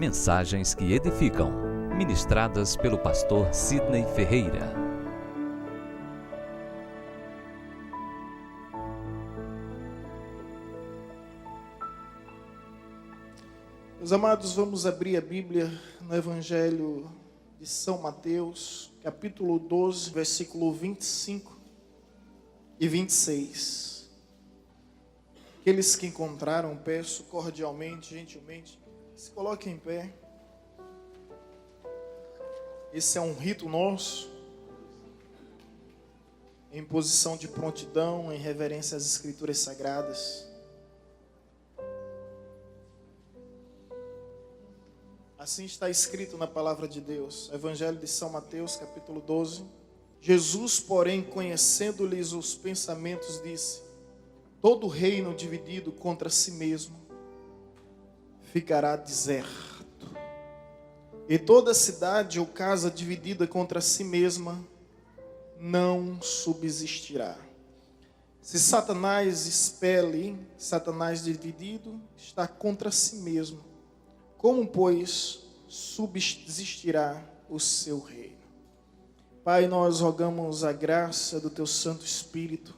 Mensagens que edificam, ministradas pelo pastor Sidney Ferreira. Meus amados, vamos abrir a Bíblia no Evangelho de São Mateus, capítulo 12, versículo 25 e 26. Aqueles que encontraram, peço cordialmente, gentilmente, se coloquem em pé. Esse é um rito nosso, em posição de prontidão, em reverência às Escrituras Sagradas. Assim está escrito na palavra de Deus, Evangelho de São Mateus, capítulo 12. Jesus, porém, conhecendo-lhes os pensamentos, disse: todo reino dividido contra si mesmo ficará deserto, e toda cidade ou casa dividida contra si mesma não subsistirá. Se Satanás expele, Satanás dividido está contra si mesmo. Como, pois, subsistirá o seu reino? Pai, nós rogamos a graça do Teu Santo Espírito,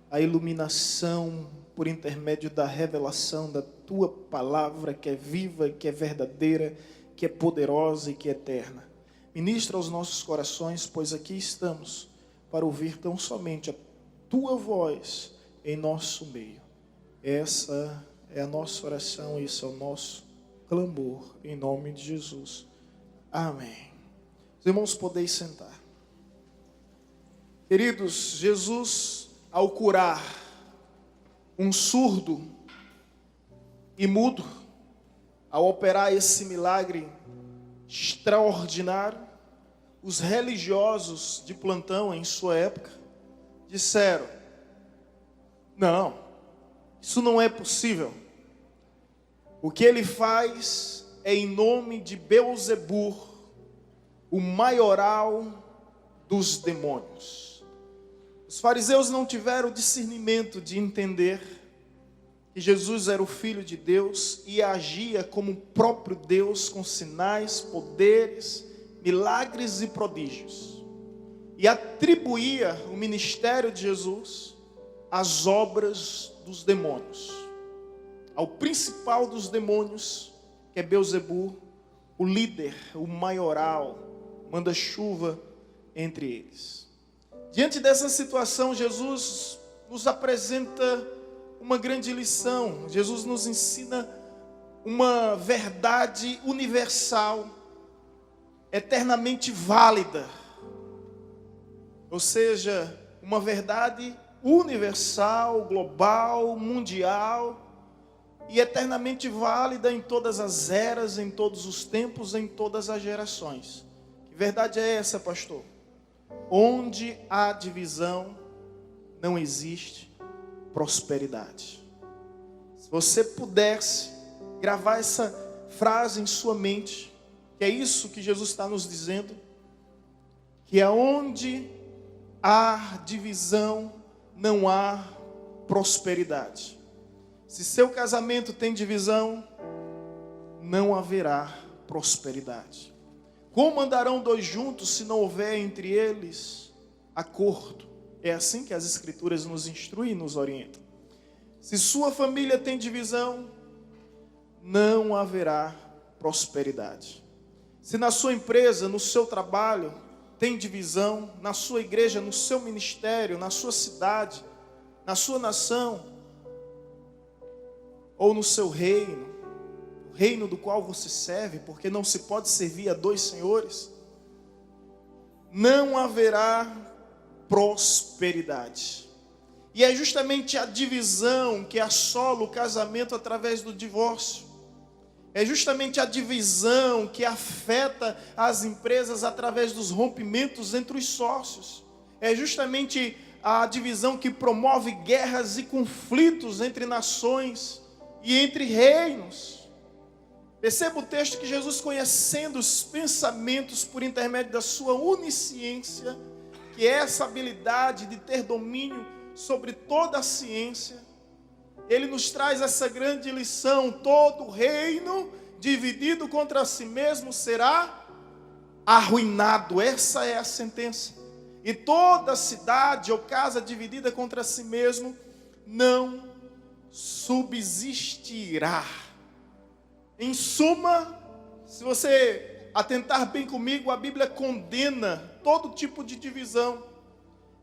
a iluminação por intermédio da revelação da Tua Palavra, que é viva, que é verdadeira, que é poderosa e que é eterna. Ministra aos nossos corações, pois aqui estamos para ouvir tão somente a Tua voz em nosso meio. Essa é a nossa oração, esse é o nosso clamor, em nome de Jesus. Amém. Os irmãos, podeis sentar. Queridos, Jesus, ao curar um surdo e mudo, ao operar esse milagre extraordinário, os religiosos de plantão em sua época disseram: não, isso não é possível. O que ele faz é em nome de Beelzebul, o maioral dos demônios. Os fariseus não tiveram discernimento de entender que Jesus era o Filho de Deus e agia como o próprio Deus, com sinais, poderes, milagres e prodígios. E atribuía o ministério de Jesus às obras dos demônios, ao principal dos demônios, que é Beelzebul, o líder, o maioral, manda-chuva entre eles. Diante dessa situação, Jesus nos apresenta uma grande lição. Jesus nos ensina uma verdade universal, eternamente válida. Ou seja, uma verdade universal, global, mundial, e eternamente válida em todas as eras, em todos os tempos, em todas as gerações. Que verdade é essa, pastor? Onde há divisão, não existe prosperidade. Se você pudesse gravar essa frase em sua mente, que é isso que Jesus está nos dizendo, que aonde há divisão, não há prosperidade. Se seu casamento tem divisão, não haverá prosperidade. Como andarão dois juntos se não houver entre eles acordo? É assim que as Escrituras nos instruem e nos orientam. Se sua família tem divisão, não haverá prosperidade. Se na sua empresa, no seu trabalho, tem divisão, na sua igreja, no seu ministério, na sua cidade, na sua nação, ou no seu reino, o reino do qual você serve, porque não se pode servir a dois senhores, não haverá prosperidade. E é justamente a divisão que assola o casamento através do divórcio. É justamente a divisão que afeta as empresas através dos rompimentos entre os sócios. É justamente a divisão que promove guerras e conflitos entre nações e entre reinos. Perceba o texto que Jesus, conhecendo os pensamentos por intermédio da sua onisciência, que é essa habilidade de ter domínio sobre toda a ciência, ele nos traz essa grande lição: todo reino dividido contra si mesmo será arruinado. Essa é a sentença. E toda cidade ou casa dividida contra si mesmo não subsistirá. Em suma, se você atentar bem comigo, a Bíblia condena todo tipo de divisão.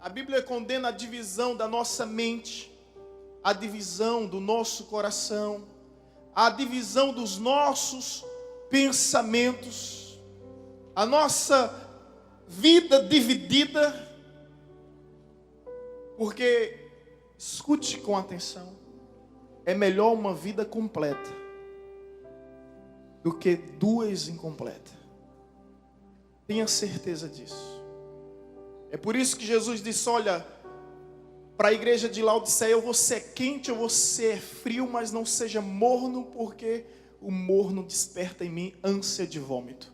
A Bíblia condena a divisão da nossa mente, a divisão do nosso coração, a divisão dos nossos pensamentos, a nossa vida dividida, porque, escute com atenção, é melhor uma vida completa do que duas incompletas. Tenha certeza disso. É por isso que Jesus disse, olha, para a igreja de Laodiceia, ou você é quente ou você é frio, mas não seja morno, porque o morno desperta em mim ânsia de vômito.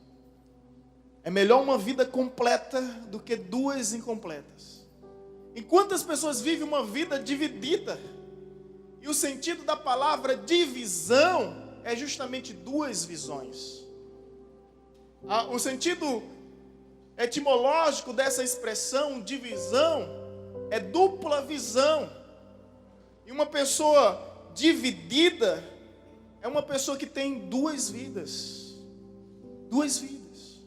É melhor uma vida completa do que duas incompletas. Enquanto as pessoas vivem uma vida dividida, e o sentido da palavra divisão é justamente duas visões. O sentido etimológico dessa expressão divisão é dupla visão. E uma pessoa dividida é uma pessoa que tem duas vidas. Duas vidas.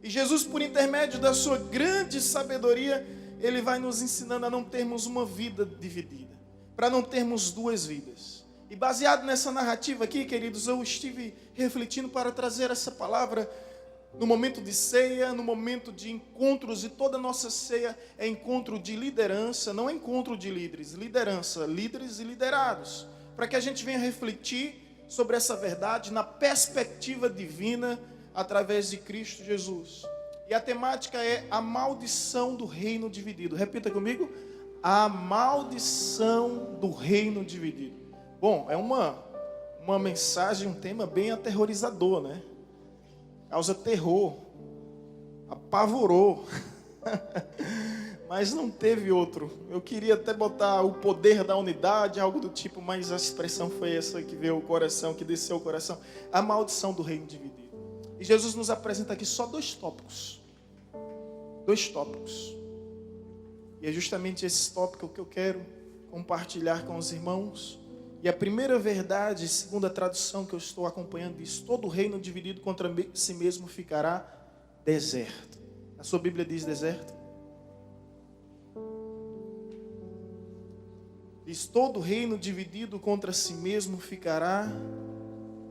E Jesus, por intermédio da sua grande sabedoria, Ele vai nos ensinando a não termos uma vida dividida, para não termos duas vidas. E baseado nessa narrativa aqui, queridos, eu estive refletindo para trazer essa palavra no momento de ceia, no momento de encontros, e toda a nossa ceia é encontro de liderança, não é encontro de líderes, liderança, líderes e liderados, para que a gente venha refletir sobre essa verdade na perspectiva divina, através de Cristo Jesus. E a temática é a maldição do reino dividido. Repita comigo, a maldição do reino dividido. Bom, é uma mensagem, um tema bem aterrorizador, né? Causa terror, apavorou, mas não teve outro. Eu queria até botar o poder da unidade, algo do tipo, mas a expressão foi essa que veio ao coração, que desceu ao coração. A maldição do reino dividido. E Jesus nos apresenta aqui só dois tópicos. Dois tópicos. E é justamente esse tópico que eu quero compartilhar com os irmãos. E a primeira verdade, segundo a tradução que eu estou acompanhando, diz: todo reino dividido contra si mesmo ficará deserto. A sua Bíblia diz deserto? Diz: todo reino dividido contra si mesmo ficará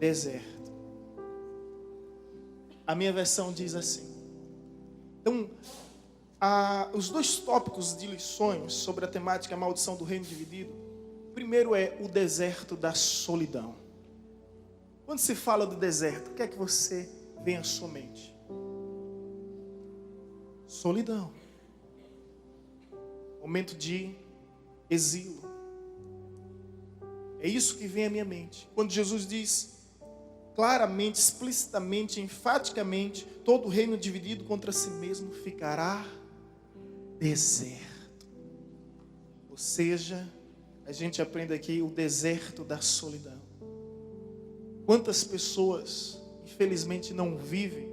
deserto. A minha versão diz assim. Então, os dois tópicos de lições sobre a temática maldição do reino dividido. Primeiro é o deserto da solidão. Quando se fala do deserto, o que é que você vem à sua mente? Solidão. Momento de exílio. É isso que vem à minha mente. Quando Jesus diz claramente, explicitamente, enfaticamente, todo reino dividido contra si mesmo ficará deserto. Ou seja, a gente aprende aqui o deserto da solidão. Quantas pessoas, infelizmente, não vivem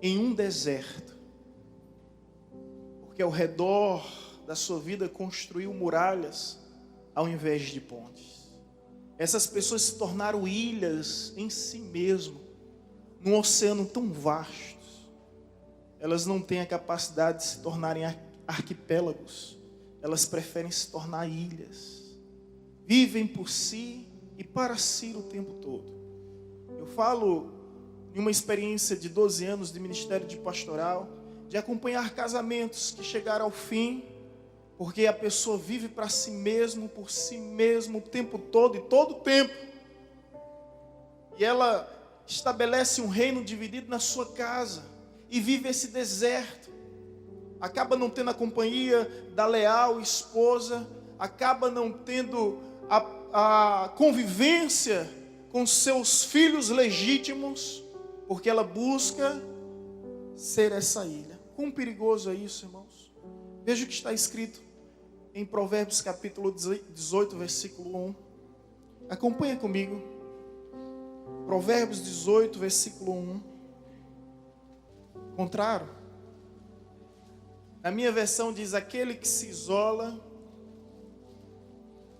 em um deserto, porque ao redor da sua vida construiu muralhas ao invés de pontes. Essas pessoas se tornaram ilhas em si mesmo, num oceano tão vasto. Elas não têm a capacidade de se tornarem arquipélagos. Elas preferem se tornar ilhas. Vivem por si e para si o tempo todo. Eu falo em uma experiência de 12 anos de ministério de pastoral, de acompanhar casamentos que chegaram ao fim, porque a pessoa vive para si mesmo, por si mesmo, o tempo todo e todo o tempo. E ela estabelece um reino dividido na sua casa e vive esse deserto. Acaba não tendo a companhia da leal esposa, acaba não tendo a convivência com seus filhos legítimos, porque ela busca ser essa ilha. Quão perigoso é isso, irmãos? Veja o que está escrito em Provérbios capítulo 18, versículo 1. Acompanha comigo. Provérbios 18, versículo 1. Contrário. Na minha versão diz: aquele que se isola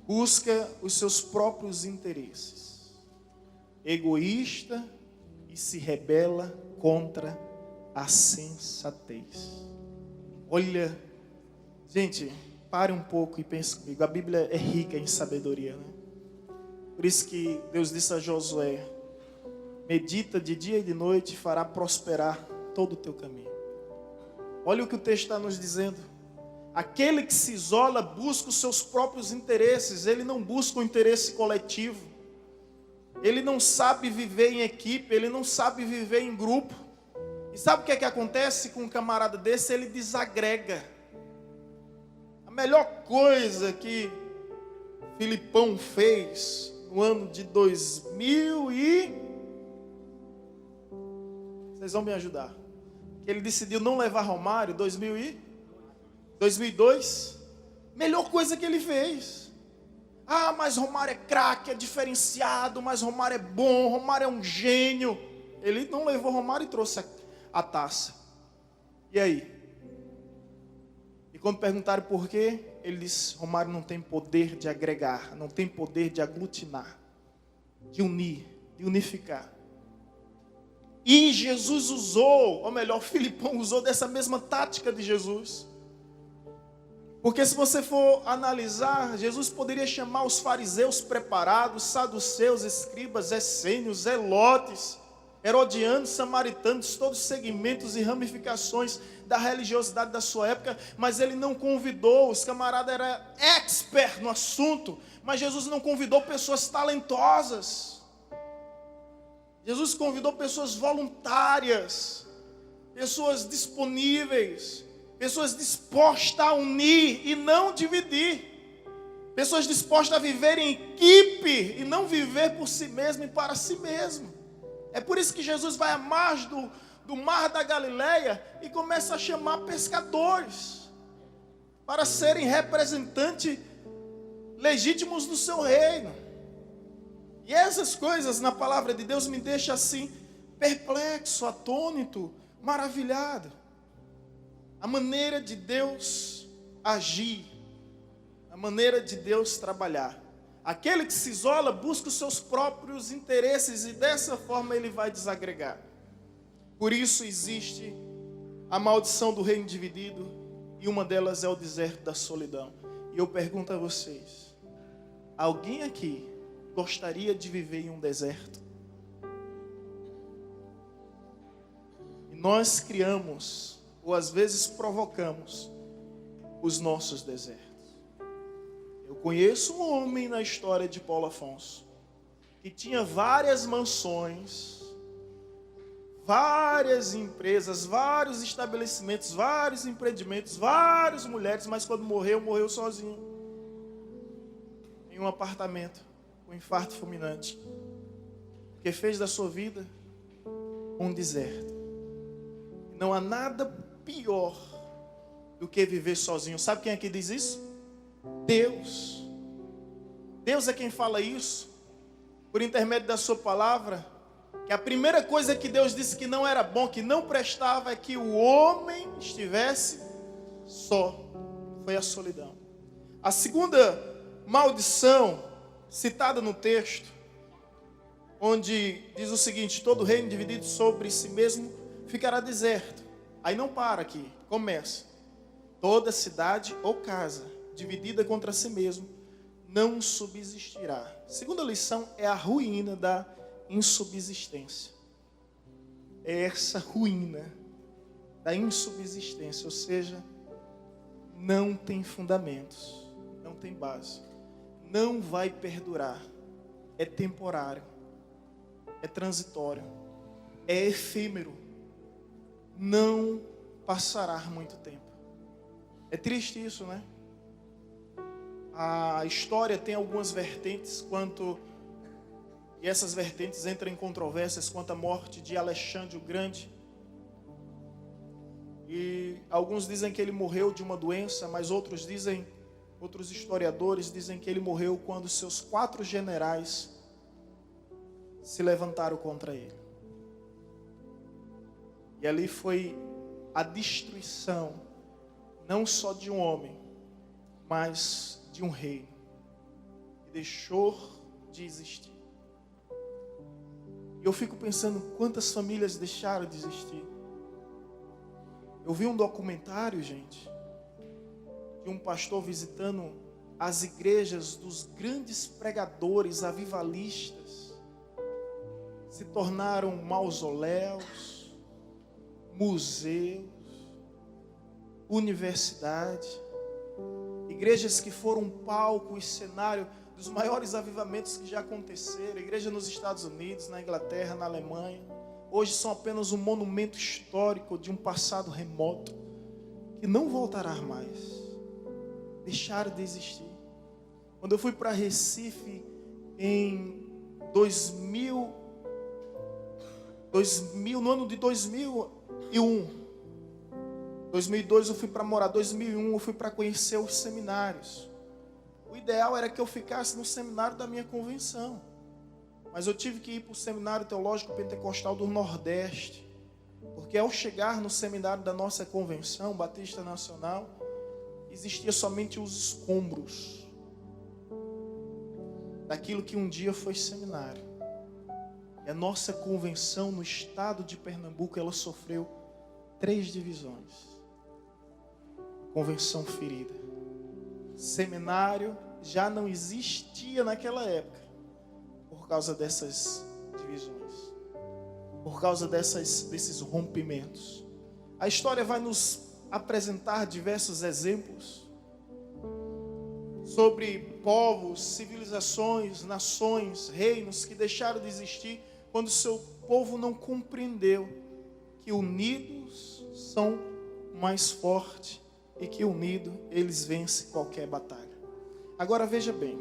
busca os seus próprios interesses, egoísta e se rebela contra a sensatez. Olha, gente, pare um pouco e pense comigo. A Bíblia é rica em sabedoria, né? Por isso que Deus disse a Josué: medita de dia e de noite e fará prosperar todo o teu caminho. Olha o que o texto está nos dizendo. Aquele que se isola busca os seus próprios interesses. Ele não busca o interesse coletivo. Ele não sabe viver em equipe. Ele não sabe viver em grupo. E sabe o que é que acontece com um camarada desse? Ele desagrega. A melhor coisa que Filipão fez no ano de 2000 e... Vocês vão me ajudar. Ele decidiu não levar Romário, 2002. Melhor coisa que ele fez. Ah, mas Romário é craque, é diferenciado, mas Romário é bom, Romário é um gênio. Ele não levou Romário e trouxe a taça. E aí? E quando perguntaram por quê, ele disse: Romário não tem poder de agregar, não tem poder de aglutinar, de unir, de unificar. E Jesus usou, ou melhor, Filipão usou dessa mesma tática de Jesus. Porque se você for analisar, Jesus poderia chamar os fariseus preparados, saduceus, escribas, essênios, zelotes, herodianos, samaritanos, todos os segmentos e ramificações da religiosidade da sua época, mas ele não convidou, os camaradas eram expert no assunto, mas Jesus não convidou pessoas talentosas. Jesus convidou pessoas voluntárias, pessoas disponíveis, pessoas dispostas a unir e não dividir, pessoas dispostas a viver em equipe e não viver por si mesmo e para si mesmo. É por isso que Jesus vai à margem do mar da Galileia e começa a chamar pescadores para serem representantes legítimos do seu reino. E essas coisas na palavra de Deus me deixam assim, perplexo, atônito, maravilhado. A maneira de Deus agir, a maneira de Deus trabalhar. Aquele que se isola busca os seus próprios interesses e dessa forma ele vai desagregar. Por isso existe a maldição do reino dividido e uma delas é o deserto da solidão. E eu pergunto a vocês, alguém aqui gostaria de viver em um deserto? E nós criamos, ou às vezes provocamos, os nossos desertos. Eu conheço um homem na história de Paulo Afonso, que tinha várias mansões, várias empresas, vários estabelecimentos, vários empreendimentos, várias mulheres, mas quando morreu, morreu sozinho, em um apartamento, um infarto fulminante, porque fez da sua vida um deserto. Não há nada pior do que viver sozinho. Sabe quem é que diz isso? Deus. Deus é quem fala isso, por intermédio da sua palavra, que a primeira coisa que Deus disse que não era bom, que não prestava, é que o homem estivesse só. Foi a solidão. A segunda maldição citada no texto, onde diz o seguinte: todo reino dividido sobre si mesmo ficará deserto. Aí não para aqui, começa: toda cidade ou casa dividida contra si mesmo não subsistirá. Segunda lição é a ruína da insubsistência. É essa ruína da insubsistência, ou seja, não tem fundamentos, não tem base, não vai perdurar, é temporário, é transitório, é efêmero, não passará muito tempo. É triste isso, né? A história tem algumas vertentes e essas vertentes entram em controvérsias quanto à morte de Alexandre o Grande. E alguns dizem que ele morreu de uma doença, mas outros historiadores dizem que ele morreu quando seus 4 generais se levantaram contra ele. E ali foi a destruição, não só de um homem, mas de um reino, que deixou de existir. E eu fico pensando quantas famílias deixaram de existir. Eu vi um documentário, gente, de um pastor visitando as igrejas dos grandes pregadores avivalistas. Se tornaram mausoléus, museus, universidade, igrejas que foram palco e cenário dos maiores avivamentos que já aconteceram. Igreja nos Estados Unidos, na Inglaterra, na Alemanha, hoje são apenas um monumento histórico de um passado remoto que não voltará mais. Deixaram de existir. Quando eu fui para Recife em 2000, no ano de 2001, 2002 eu fui para morar, 2001 eu fui para conhecer os seminários. O ideal era que eu ficasse no seminário da minha convenção, mas eu tive que ir para o Seminário Teológico Pentecostal do Nordeste, porque ao chegar no seminário da nossa convenção Batista Nacional, existia somente os escombros daquilo que um dia foi seminário. E a nossa convenção no estado de Pernambuco, ela sofreu 3 divisões. Convenção ferida. Seminário já não existia naquela época, por causa dessas divisões, por causa desses rompimentos. A história vai nos apresentar diversos exemplos sobre povos, civilizações, nações, reinos que deixaram de existir quando seu povo não compreendeu que unidos são mais fortes e que unidos eles vencem qualquer batalha. Agora veja bem,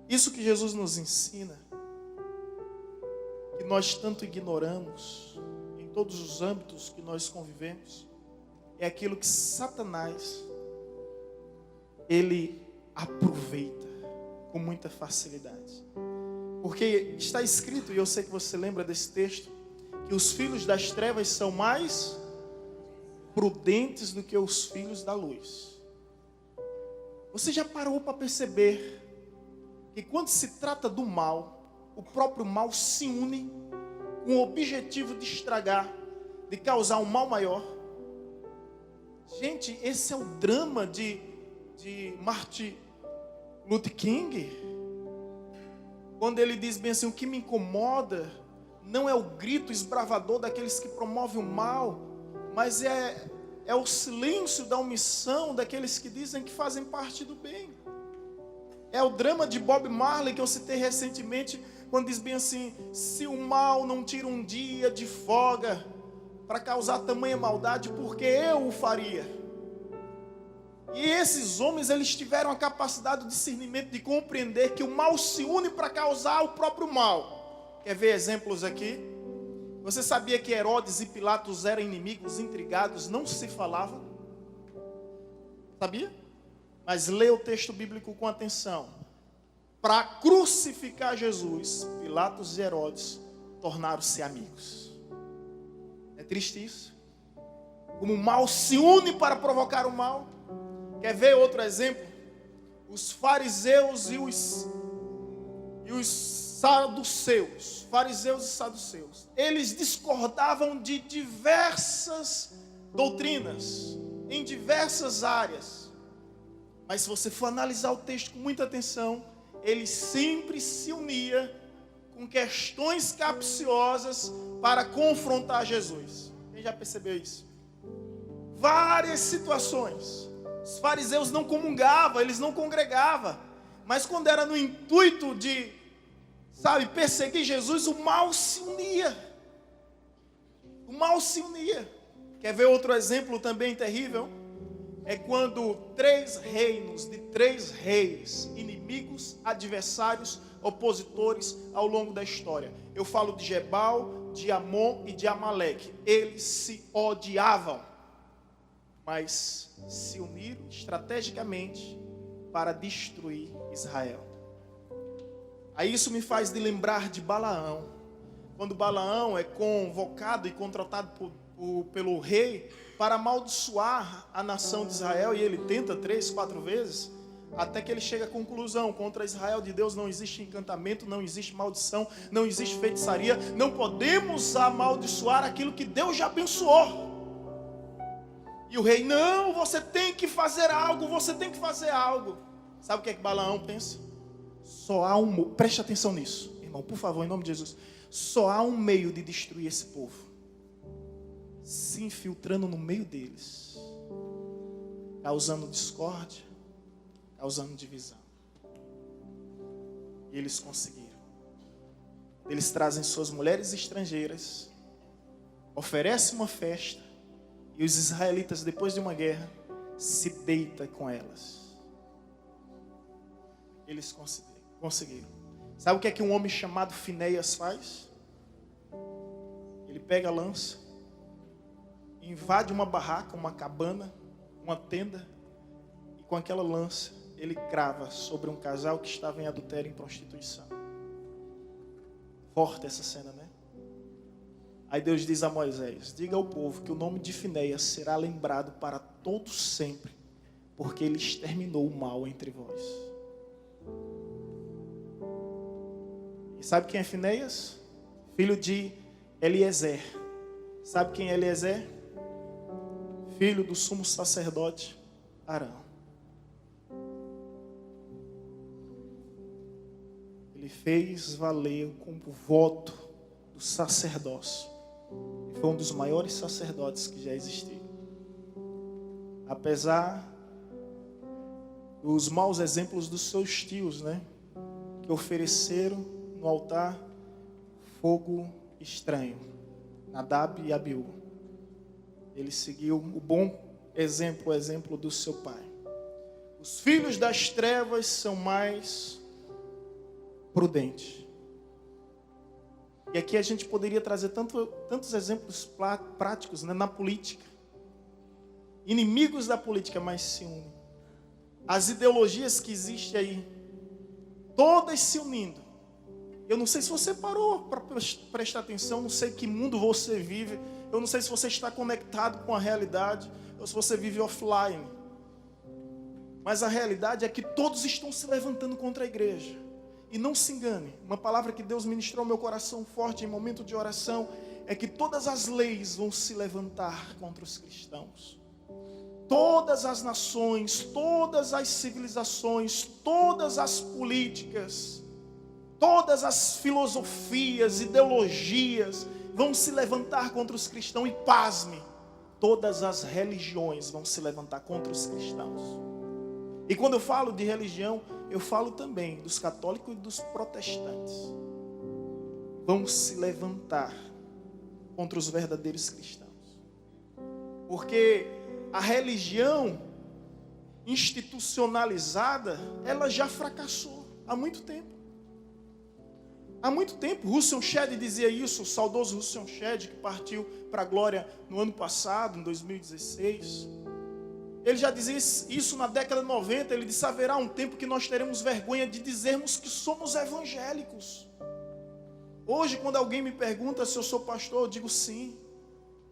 isso que Jesus nos ensina, que nós tanto ignoramos em todos os âmbitos que nós convivemos, é aquilo que Satanás, ele aproveita com muita facilidade. Porque está escrito, e eu sei que você lembra desse texto, que os filhos das trevas são mais prudentes do que os filhos da luz. Você já parou para perceber que quando se trata do mal, o próprio mal se une com o objetivo de estragar, de causar um mal maior? Gente, esse é o drama de Martin Luther King, quando ele diz bem assim: o que me incomoda não é o grito esbravador daqueles que promovem o mal, mas é o silêncio da omissão daqueles que dizem que fazem parte do bem. É o drama de Bob Marley que eu citei recentemente, quando diz bem assim: se o mal não tira um dia de folga para causar tamanha maldade, porque eu o faria. E esses homens, eles tiveram a capacidade, o discernimento de compreender que o mal se une para causar o próprio mal. Quer ver exemplos aqui? Você sabia que Herodes e Pilatos eram inimigos, intrigados, não se falavam? Sabia? Mas lê o texto bíblico com atenção. Para crucificar Jesus, Pilatos e Herodes tornaram-se amigos. É triste isso? Como o mal se une para provocar o mal. Quer ver outro exemplo? Os fariseus e os saduceus. Fariseus e saduceus. Eles discordavam de diversas doutrinas, em diversas áreas. Mas se você for analisar o texto com muita atenção, ele sempre se unia com questões capciosas para confrontar Jesus. Quem já percebeu isso? Várias situações. Os fariseus não comungavam, eles não congregavam. Mas quando era no intuito de, perseguir Jesus, o mal se unia. O mal se unia. Quer ver outro exemplo também terrível? É quando 3 reinos de 3 reis, inimigos, adversários, opositores ao longo da história. Eu falo de Gebal, de Amon e de Amaleque. Eles se odiavam, mas se uniram estrategicamente para destruir Israel. Aí isso me faz de lembrar de Balaão. Quando Balaão é convocado e contratado pelo rei para amaldiçoar a nação de Israel, e ele tenta 3, 4 vezes, até que ele chega à conclusão: contra Israel de Deus não existe encantamento, não existe maldição, não existe feitiçaria, não podemos amaldiçoar aquilo que Deus já abençoou. E o rei: não, você tem que fazer algo, você tem que fazer algo. Sabe o que é que Balaão pensa? Só há preste atenção nisso, irmão, por favor, em nome de Jesus. Só há um meio de destruir esse povo: se infiltrando no meio deles, causando discórdia, causando divisão. E eles conseguiram. Eles trazem suas mulheres estrangeiras, oferecem uma festa, e os israelitas, depois de uma guerra, se deitam com elas. Eles conseguiram. Sabe o que é que um homem chamado Finéias faz? Ele pega a lança, invade uma barraca, uma cabana, uma tenda, e com aquela lança ele crava sobre um casal que estava em adultério e em prostituição. Forte essa cena, né? Aí Deus diz a Moisés: diga ao povo que o nome de Finéias será lembrado para todos sempre, porque ele exterminou o mal entre vós. E sabe quem é Finéias? Filho de Eliezer. Sabe quem é Eliezer? Filho do sumo sacerdote Arão. Ele fez valer o voto do sacerdócio. E foi um dos maiores sacerdotes que já existiu. Apesar dos maus exemplos dos seus tios, né? Que ofereceram no altar fogo estranho, Nadab e Abiú. Ele seguiu o bom exemplo, o exemplo do seu pai. Os filhos das trevas são mais prudentes. E aqui a gente poderia trazer tantos exemplos práticos, né, na política. Inimigos da política, mas se unem. As ideologias que existem aí, todas se unindo. Eu não sei se você parou para prestar atenção, não sei que mundo você vive, eu não sei se você está conectado com a realidade, ou se você vive offline. Mas a realidade é que todos estão se levantando contra a igreja. E não se engane, uma palavra que Deus ministrou ao meu coração forte em momento de oração, é que todas as leis vão se levantar contra os cristãos. Todas as nações, todas as civilizações, todas as políticas, todas as filosofias, ideologias vão se levantar contra os cristãos. E pasme, todas as religiões vão se levantar contra os cristãos. E quando eu falo de religião, eu falo também dos católicos e dos protestantes. Vão se levantar contra os verdadeiros cristãos. Porque a religião institucionalizada, ela já fracassou há muito tempo. Há muito tempo. Russell Shedd dizia isso, o saudoso Russell Shedd, que partiu para a glória no ano passado, em 2016. Ele já dizia isso na década de 90. Ele disse: haverá um tempo que nós teremos vergonha de dizermos que somos evangélicos. Hoje, quando alguém me pergunta se eu sou pastor, eu digo sim.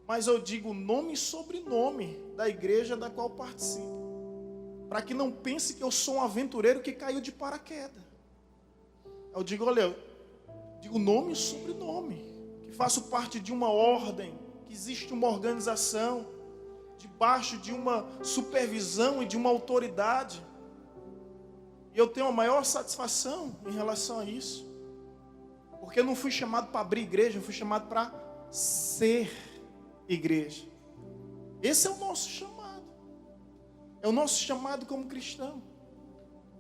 Mas eu digo nome e sobrenome da igreja da qual participo. Para que não pense que eu sou um aventureiro que caiu de paraquedas. Eu digo, olha, eu digo nome e sobrenome. Que faço parte de uma ordem, que existe uma organização, debaixo de uma supervisão e de uma autoridade. E eu tenho a maior satisfação em relação a isso. Porque eu não fui chamado para abrir igreja, eu fui chamado para ser igreja. Esse é o nosso chamado. É o nosso chamado como cristão.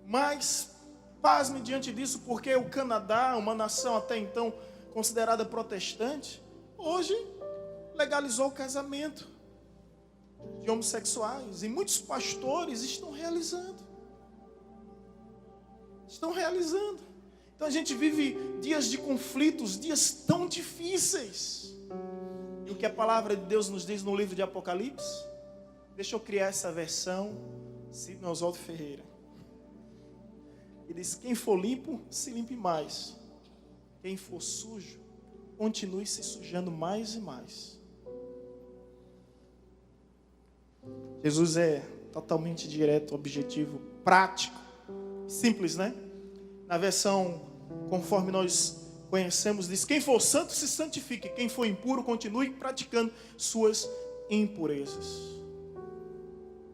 Mas, pasme diante disso, porque o Canadá, uma nação até então considerada protestante, hoje legalizou o casamento de homossexuais. E muitos pastores estão realizando. Então a gente vive dias de conflitos, dias tão difíceis. E o que a palavra de Deus nos diz no livro de Apocalipse? Deixa eu criar essa versão, Sidney Oswaldo Ferreira. E diz: quem for limpo, se limpe mais. Quem for sujo, continue se sujando mais e mais. Jesus é totalmente direto, objetivo, prático, simples, né? Na versão conforme nós conhecemos, diz: quem for santo se santifique, quem for impuro continue praticando suas impurezas.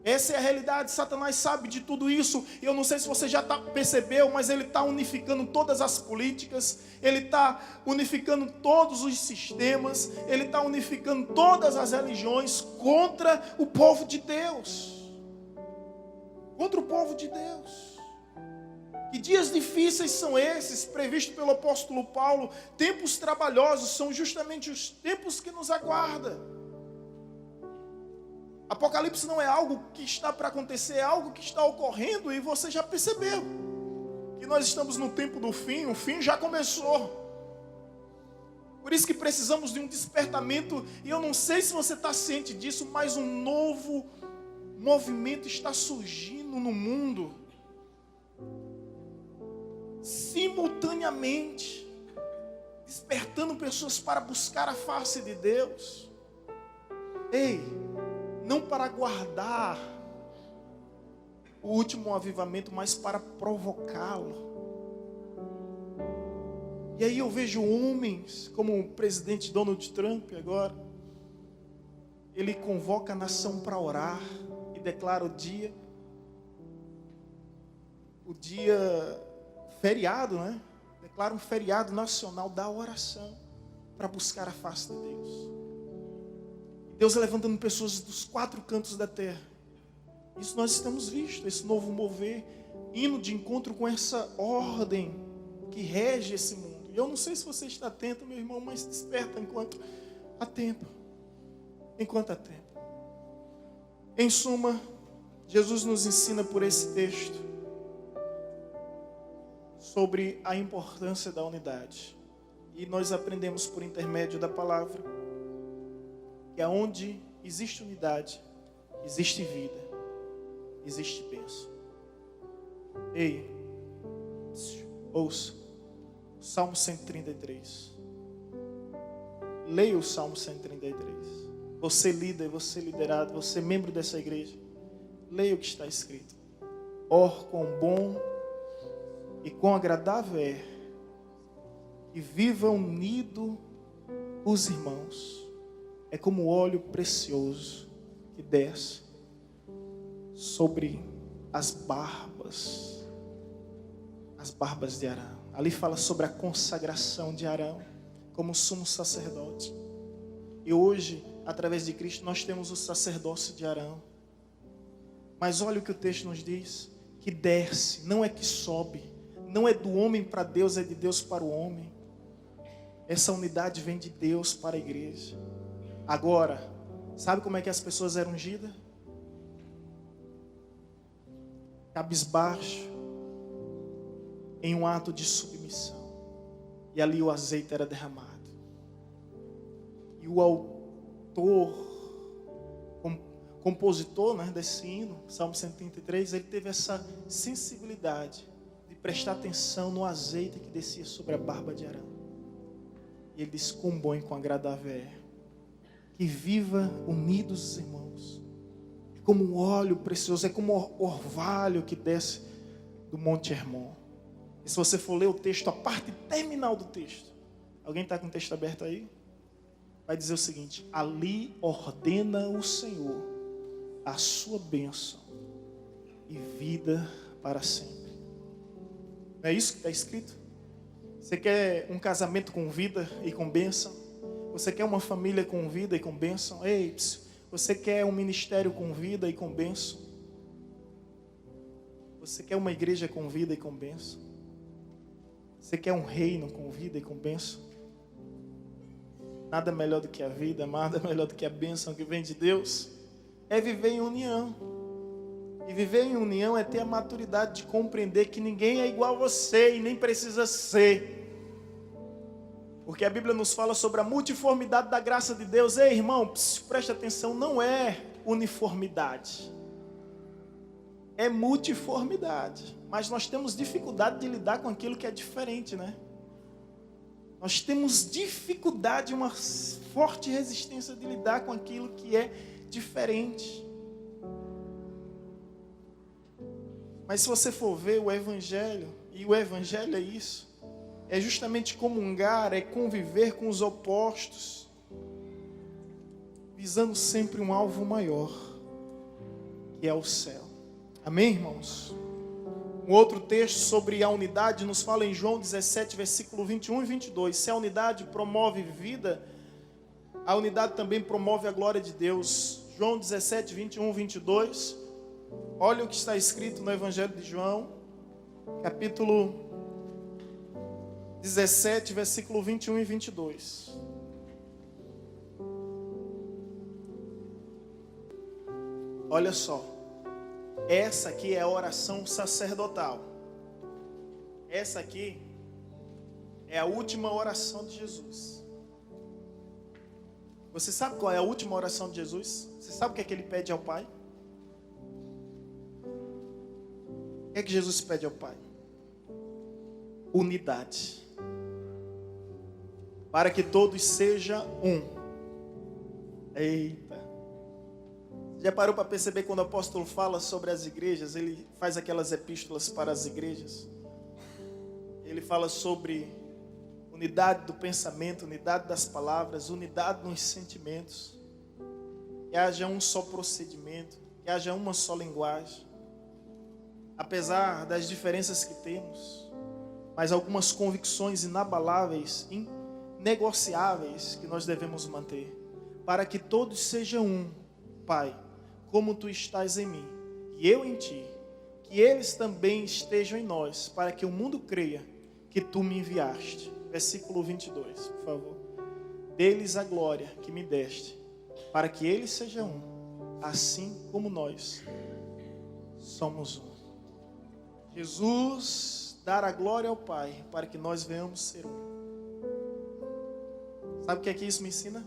Essa é a realidade. Satanás sabe de tudo isso. E eu não sei se você já percebeu, mas ele está unificando todas as políticas, ele está unificando todos os sistemas, ele está unificando todas as religiões contra o povo de Deus. Contra o povo de Deus. Que dias difíceis são esses, previstos pelo apóstolo Paulo? Tempos trabalhosos, são justamente os tempos que nos aguardam. Apocalipse não é algo que está para acontecer, é algo que está ocorrendo, e você já percebeu que nós estamos no tempo do fim, o fim já começou. Por isso que precisamos de um despertamento, e eu não sei se você está ciente disso, mas um novo movimento está surgindo no mundo, simultaneamente, despertando pessoas para buscar a face de Deus. Ei, não para aguardar o último avivamento, mas para provocá-lo. E aí eu vejo homens, como o presidente Donald Trump agora, ele convoca a nação para orar e declara o dia feriado, né? Declara um feriado nacional da oração para buscar a face de Deus. Deus levantando pessoas dos 4 cantos da terra. Isso nós estamos visto, esse novo mover, indo de encontro com essa ordem que rege esse mundo. E eu não sei se você está atento, meu irmão, mas desperta enquanto há tempo. Enquanto há tempo. Em suma, Jesus nos ensina por esse texto sobre a importância da unidade. E nós aprendemos por intermédio da palavra que aonde existe unidade, existe vida, existe bênção. Ei, ouça, Salmo 133. Leia o Salmo 133. Você líder, você liderado, você membro dessa igreja, leia o que está escrito. Quão bom e quão agradável é que viva unido os irmãos. É como óleo precioso que desce sobre as barbas de Arão. Ali fala sobre a consagração de Arão como sumo sacerdote. E hoje, através de Cristo, nós temos o sacerdócio de Arão. Mas olha o que o texto nos diz, que desce, não é que sobe, não é do homem para Deus, é de Deus para o homem. Essa unidade vem de Deus para a igreja. Agora, sabe como é que as pessoas eram ungidas? Cabisbaixo, em um ato de submissão. E ali o azeite era derramado. E o autor, compositor, né, desse hino, Salmo 133, ele teve essa sensibilidade de prestar atenção no azeite que descia sobre a barba de Arão. E ele disse: quão bom e quão agradável é que viva unidos os irmãos. É como um óleo precioso, é como o orvalho que desce do Monte Hermon. E se você for ler o texto, a parte terminal do texto, alguém está com o texto aberto aí? Vai dizer o seguinte: ali ordena o Senhor a sua bênção e vida para sempre. Não é isso que está escrito? Você quer um casamento com vida e com bênção? Você quer uma família com vida e com bênção? Ei, você quer um ministério com vida e com bênção? Você quer uma igreja com vida e com bênção? Você quer um reino com vida e com bênção? Nada melhor do que a vida, nada melhor do que a bênção que vem de Deus. É viver em união. E viver em união é ter a maturidade de compreender que ninguém é igual a você e nem precisa ser. Porque a Bíblia nos fala sobre a multiformidade da graça de Deus. Ei, irmão, preste atenção, não é uniformidade. é multiformidade, mas nós temos dificuldade de lidar com aquilo que é diferente, né? Nós temos dificuldade, uma forte resistência de lidar com aquilo que é diferente. Mas se você for ver o Evangelho, e o Evangelho é isso, é justamente comungar, é conviver com os opostos, visando sempre um alvo maior, que é o céu. Amém, irmãos? Um outro texto sobre a unidade nos fala em João 17, versículo 21 e 22. Se a unidade promove vida, a unidade também promove a glória de Deus. João 17, 21 e 22. Olha o que está escrito no Evangelho de João, capítulo 17, versículo 21 e 22. Olha só. Essa aqui é a oração sacerdotal. Essa aqui é a última oração de Jesus. Você sabe qual é a última oração de Jesus? Você sabe o que é que ele pede ao Pai? O que é que Jesus pede ao Pai? Unidade. Para que todos sejam um. Eita. Já parou para perceber quando o apóstolo fala sobre as igrejas? Ele faz aquelas epístolas para as igrejas. Ele fala sobre unidade do pensamento, unidade das palavras, unidade nos sentimentos. Que haja um só procedimento, que haja uma só linguagem. Apesar das diferenças que temos, mas algumas convicções inabaláveis, inegociáveis que nós devemos manter. Para que todos sejam um, Pai, como tu estás em mim, e eu em ti, que eles também estejam em nós, para que o mundo creia que tu me enviaste. Versículo 22, por favor. Deles a glória que me deste, para que eles sejam um, assim como nós somos um. Jesus dará glória ao Pai, para que nós venhamos ser um. Sabe o que é que isso me ensina?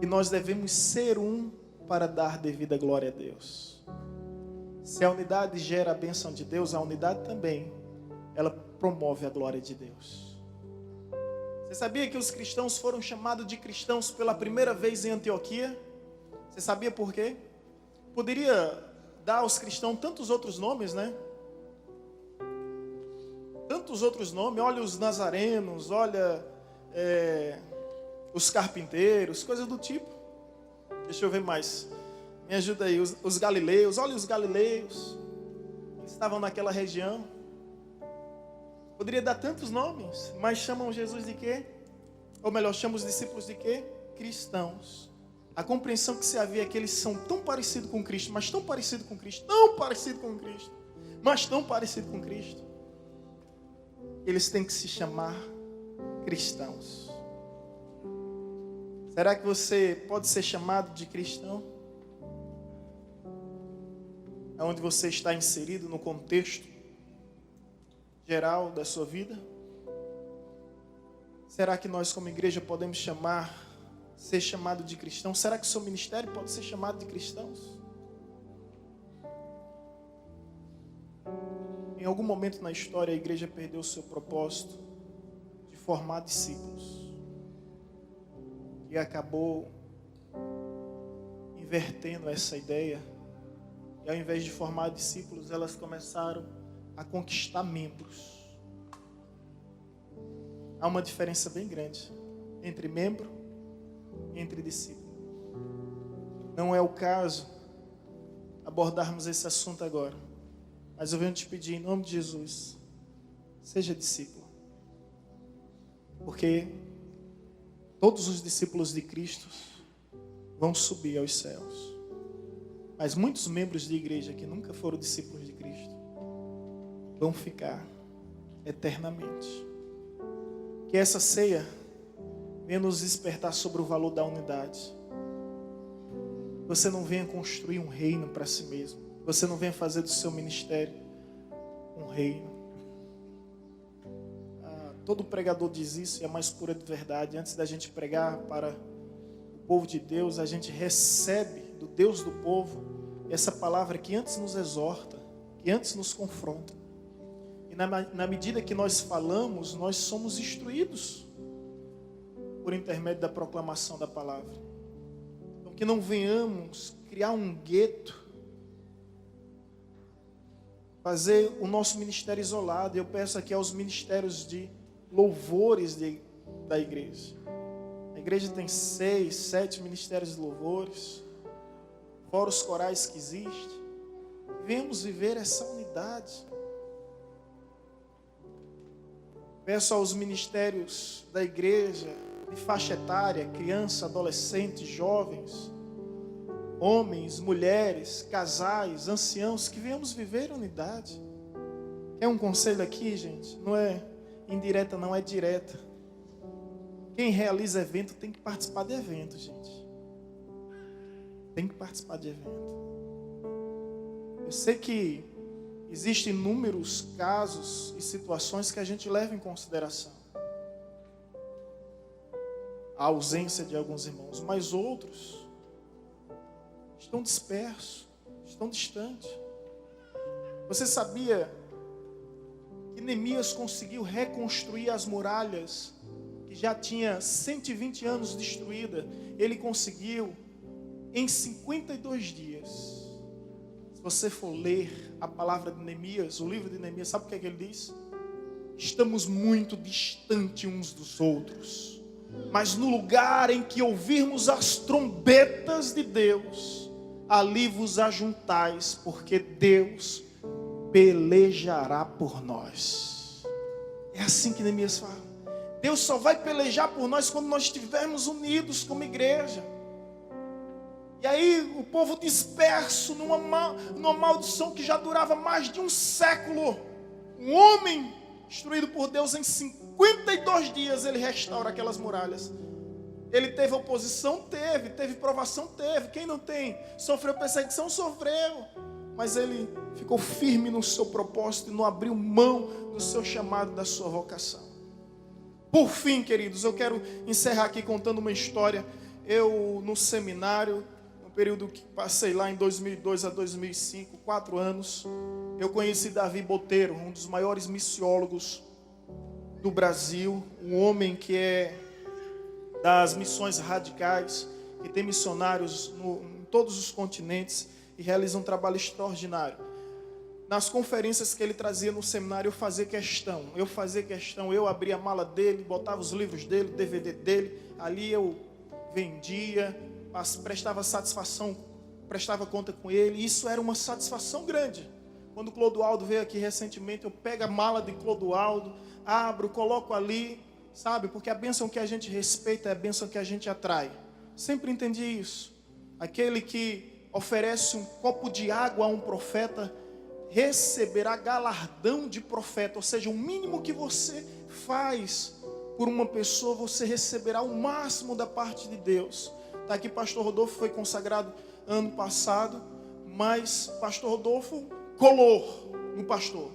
Que nós devemos ser um para dar devida glória a Deus. Se a unidade gera a bênção de Deus, a unidade também, ela promove a glória de Deus. Você sabia que os cristãos foram chamados de cristãos pela primeira vez em Antioquia? Você sabia por quê? Poderia dar aos cristãos tantos outros nomes, né? Tantos outros nomes, olha os nazarenos, olha os carpinteiros, coisas do tipo. Deixa eu ver mais. Me ajuda aí. Os galileus. Olha os galileus. Eles estavam naquela região. Poderia dar tantos nomes, mas chamam Jesus de quê? Ou melhor, chamam os discípulos de quê? Cristãos. A compreensão que se havia é que eles são tão parecidos com Cristo, mas tão parecidos com Cristo, tão parecidos com Cristo, mas tão parecidos com Cristo. Eles têm que se chamar cristãos. Será que você pode ser chamado de cristão? Onde você está inserido no contexto geral da sua vida? Será que nós como igreja podemos ser chamado de cristão? Será que o seu ministério pode ser chamado de cristãos? Em algum momento na história a igreja perdeu o seu propósito de formar discípulos. E acabou invertendo essa ideia. E ao invés de formar discípulos, elas começaram a conquistar membros. Há uma diferença bem grande entre membro e entre discípulo. Não é o caso abordarmos esse assunto agora. Mas eu venho te pedir em nome de Jesus, seja discípulo. Porque todos os discípulos de Cristo vão subir aos céus. Mas muitos membros de igreja que nunca foram discípulos de Cristo vão ficar eternamente. Que essa ceia venha nos despertar sobre o valor da unidade. Você não venha construir um reino para si mesmo. Você não venha fazer do seu ministério um reino. Todo pregador diz isso e é mais pura de verdade. Antes da gente pregar para o povo de Deus, a gente recebe do Deus do povo essa palavra que antes nos exorta, que antes nos confronta. E na medida que nós falamos, nós somos instruídos por intermédio da proclamação da palavra. Então, que não venhamos criar um gueto, fazer o nosso ministério isolado. Eu peço aqui aos ministérios de louvores da igreja. A igreja tem 6, 7 ministérios de louvores, fora os corais que existem. Venhamos viver essa unidade. Peço aos ministérios da igreja, de faixa etária, criança, adolescente, jovens, homens, mulheres, casais, anciãos, que venhamos viver unidade. É um conselho aqui, gente, não é indireta, não é direta. Quem realiza evento tem que participar de evento, gente. Tem que participar de evento. Eu sei que existem inúmeros casos e situações que a gente leva em consideração. A ausência de alguns irmãos, mas outros estão dispersos, estão distantes. Você sabia que Neemias conseguiu reconstruir as muralhas que já tinha 120 anos destruída? Ele conseguiu em 52 dias. Se você for ler a palavra de Neemias, o livro de Neemias, sabe o que é que ele diz? Estamos muito distantes uns dos outros, mas no lugar em que ouvirmos as trombetas de Deus, ali vos ajuntais, porque Deus pelejará por nós. É assim que Neemias fala. Deus só vai pelejar por nós quando nós estivermos unidos como igreja. E aí o povo disperso numa maldição que já durava mais de um século. Um homem instruído por Deus, em 52 dias ele restaura aquelas muralhas. Ele teve oposição? Teve provação? Teve. Quem não tem? Sofreu perseguição? Sofreu. Mas ele ficou firme no seu propósito e não abriu mão do seu chamado, da sua vocação. Por fim, queridos, eu quero encerrar aqui contando uma história. Eu, no seminário, no período que passei lá em 2002 a 2005, 4 anos, eu conheci Davi Boteiro, um dos maiores missiólogos do Brasil, um homem que é das missões radicais, que tem missionários em todos os continentes e realiza um trabalho extraordinário. Nas conferências que ele trazia no seminário, eu fazia questão, eu abria a mala dele, botava os livros dele, o DVD dele, ali eu vendia, prestava satisfação, prestava conta com ele, e isso era uma satisfação grande. Quando o Clodoaldo veio aqui recentemente, eu pego a mala de Clodoaldo, abro, coloco ali, sabe? Porque a bênção que a gente respeita é a bênção que a gente atrai. Sempre entendi isso. Aquele que oferece um copo de água a um profeta, receberá galardão de profeta. Ou seja, o mínimo que você faz por uma pessoa, você receberá o máximo da parte de Deus. Está aqui pastor Rodolfo, foi consagrado ano passado, mas pastor Rodolfo colou no pastor.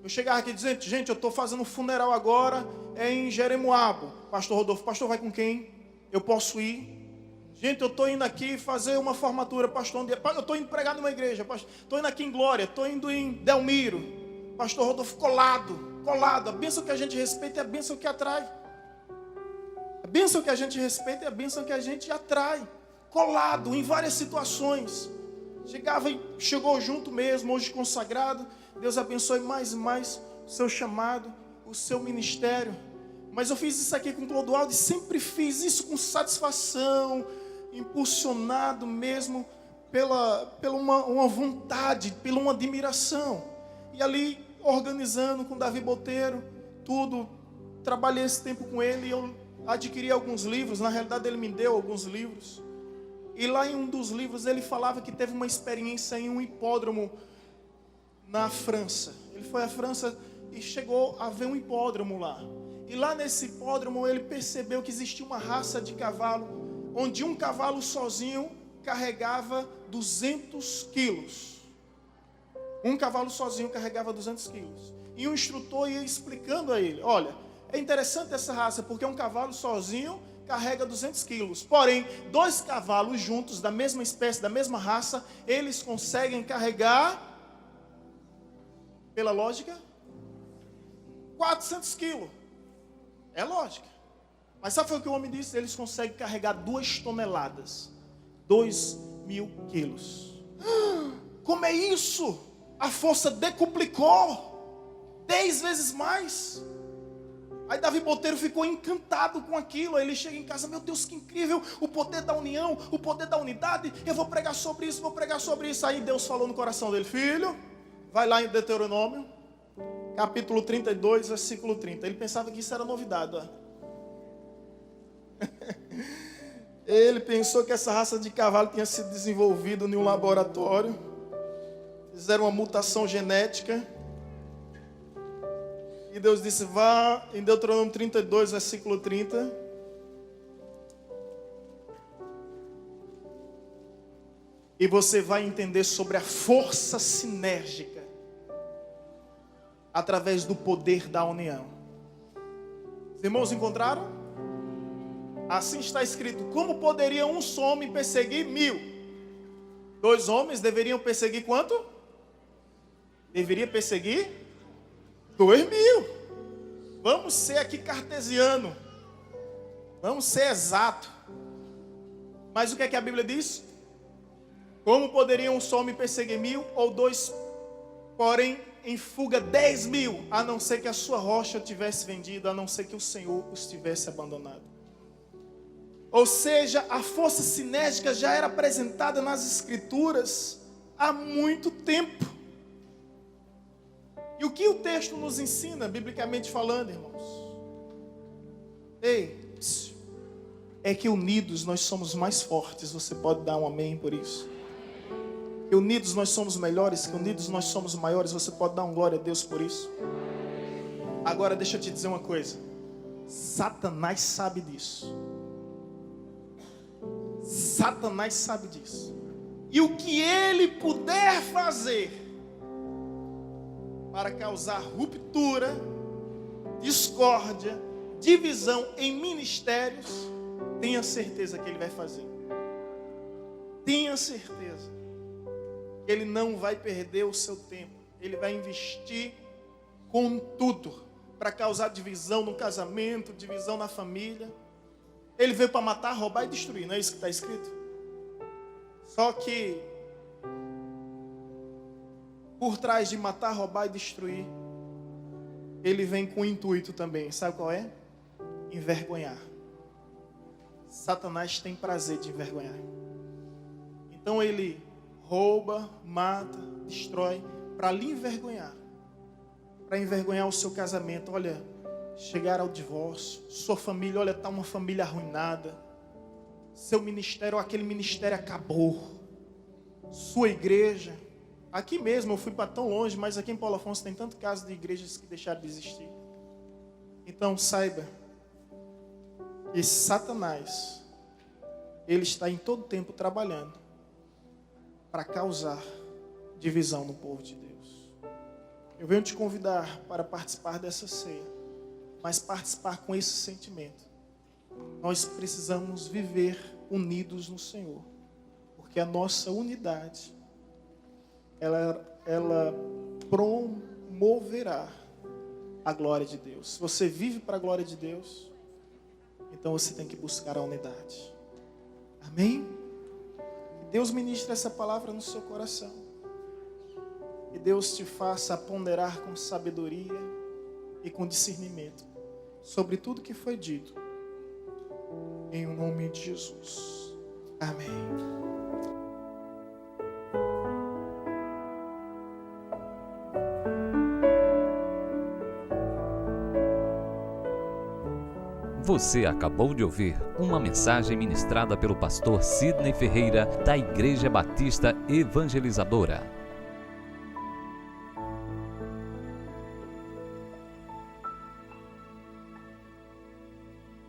Eu chegava aqui dizendo, gente, eu estou fazendo um funeral agora, em Jeremoabo. Pastor Rodolfo, pastor vai com quem? Eu posso ir? Gente, eu estou indo aqui fazer uma formatura, pastor. Eu estou indo pregar numa igreja, estou indo aqui em Glória, estou indo em Delmiro. Pastor Rodolfo, colado. A bênção que a gente respeita é a bênção que atrai. A bênção que a gente respeita é a bênção que a gente atrai. Colado em várias situações. Chegou junto mesmo, hoje consagrado. Deus abençoe mais e mais o seu chamado, o seu ministério. Mas eu fiz isso aqui com o Clodoaldo e sempre fiz isso com satisfação, impulsionado mesmo pela uma vontade, pela uma admiração. E ali, organizando com Davi Boteiro, tudo, trabalhei esse tempo com ele e eu adquiri alguns livros. Na realidade, ele me deu alguns livros. E lá em um dos livros, ele falava que teve uma experiência em um hipódromo na França. Ele foi à França e chegou a ver um hipódromo lá. E lá nesse hipódromo ele percebeu que existia uma raça de cavalo, onde um cavalo sozinho carregava 200 quilos. Um cavalo sozinho carregava 200 quilos. E o instrutor ia explicando a ele, olha, é interessante essa raça, porque um cavalo sozinho carrega 200 quilos. Porém, 2 cavalos juntos, da mesma espécie, da mesma raça, eles conseguem carregar, pela lógica, 400 quilos. É lógica. Mas sabe o que o homem disse? Eles conseguem carregar 2 toneladas. 2.000 quilos. Como é isso? A força decuplicou. 10 vezes mais. Aí Davi Boteiro ficou encantado com aquilo. Aí ele chega em casa, meu Deus, que incrível. O poder da união, o poder da unidade. Eu vou pregar sobre isso, vou pregar sobre isso. Aí Deus falou no coração dele, filho, vai lá em Deuteronômio, capítulo 32, versículo 30. Ele pensava que isso era novidade. Ó. Ele pensou que essa raça de cavalo tinha sido desenvolvida em um laboratório. Fizeram uma mutação genética. E Deus disse, vá em Deuteronômio 32, versículo 30. E você vai entender sobre a força sinérgica através do poder da união. Os irmãos encontraram? Assim está escrito, como poderia um só homem perseguir 1000? 2 homens deveriam perseguir quanto? Deveria perseguir 2.000. Vamos ser aqui cartesiano. Vamos ser exato. Mas o que é que a Bíblia diz? Como poderia um só homem perseguir 1000 ou 2, porém em fuga 10.000, a não ser que a sua rocha tivesse vendido, a não ser que o Senhor os tivesse abandonado. Ou seja, a força sinérgica já era apresentada nas Escrituras há muito tempo. E o que o texto nos ensina, biblicamente falando, irmãos? É que unidos nós somos mais fortes. Você pode dar um amém por isso? Que unidos nós somos melhores, que unidos nós somos maiores. Você pode dar um glória a Deus por isso? Agora deixa eu te dizer uma coisa. Satanás sabe disso. Satanás sabe disso. E o que ele puder fazer para causar ruptura, discórdia, divisão em ministérios, tenha certeza que ele vai fazer. Tenha certeza que ele não vai perder o seu tempo. Ele vai investir com tudo para causar divisão no casamento, divisão na família. Ele veio para matar, roubar e destruir, não é isso que está escrito? Só que por trás de matar, roubar e destruir, ele vem com o intuito também. Sabe qual é? Envergonhar. Satanás tem prazer de envergonhar. Então ele rouba, mata, destrói para lhe envergonhar. Para envergonhar o seu casamento. Olha, chegar ao divórcio. Sua família, olha, está uma família arruinada. Seu ministério, aquele ministério acabou. Sua igreja. Aqui mesmo, eu fui para tão longe, mas aqui em Paulo Afonso tem tanto caso de igrejas que deixaram de existir. Então saiba que Satanás, ele está em todo tempo trabalhando para causar divisão no povo de Deus. Eu venho te convidar para participar dessa ceia, mas participar com esse sentimento. Nós precisamos viver unidos no Senhor, porque a nossa unidade ela promoverá a glória de Deus. Se você vive para a glória de Deus, então você tem que buscar a unidade. Amém? Que Deus ministre essa palavra no seu coração. Que Deus te faça ponderar com sabedoria e com discernimento sobre tudo que foi dito. Em nome de Jesus. Amém. Você acabou de ouvir uma mensagem ministrada pelo pastor Sidney Ferreira, da Igreja Batista Evangelizadora.